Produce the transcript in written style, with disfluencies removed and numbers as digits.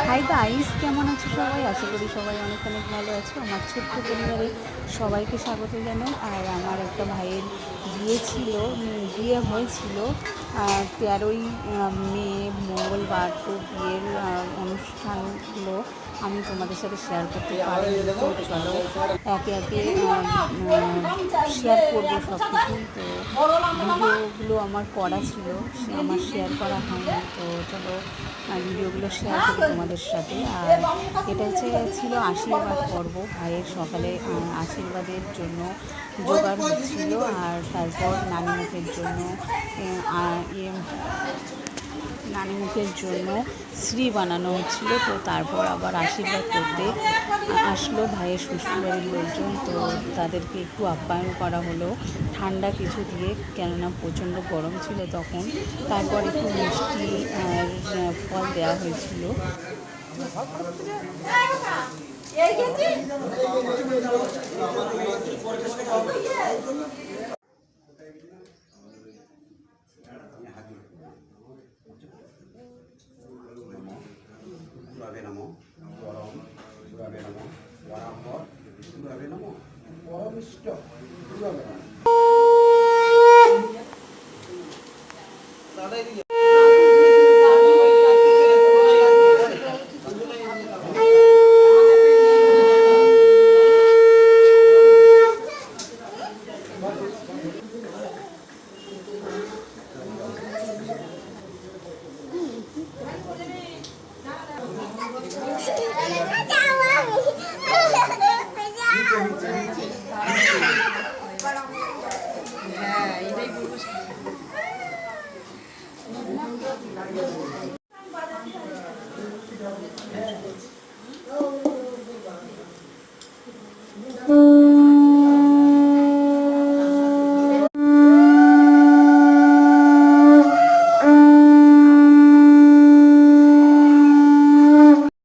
Hi guys, কেমন আছো সবাই? আশা করি সবাই অনেক অনেক ভালো আছো। আমার ছোট্ট পরিবারে সবাইকে স্বাগত জানাই। আর আমার একটা ভাইয়ের বিয়ে হয়েছিল 13ই মে মঙ্গলবার। তো বিয়ের অনুষ্ঠানগুলো আমি তোমাদের সাথে শেয়ার করতে পারি। তো চলো একে একে শেয়ার করবো সব কিছুই। তো ভিডিওগুলো আমার করা ছিল, আমার শেয়ার করা হয়নি। তো চলো ভিডিওগুলো শেয়ার করি তোমাদের সাথে। আর এটা ছিল আশীর্বাদ পর্ব। ভাইয়ের সকালে আশীর্বাদের জন্য জোগাড় হচ্ছিল, আর তারপর নানিমুখের জন্য শ্রী বানানো হচ্ছিল। তো তারপর আবার আশীর্বাদ করতে আসলো ভাইয়ের শ্বশুরবাড়ির লোকজন। তো তাদেরকে একটু আপ্যায়ন করা হলো ঠান্ডা কিছু দিয়ে, কেননা প্রচণ্ড গরম ছিল তখন। তারপর একটু মিষ্টি আর ফল দেওয়া হয়েছিল।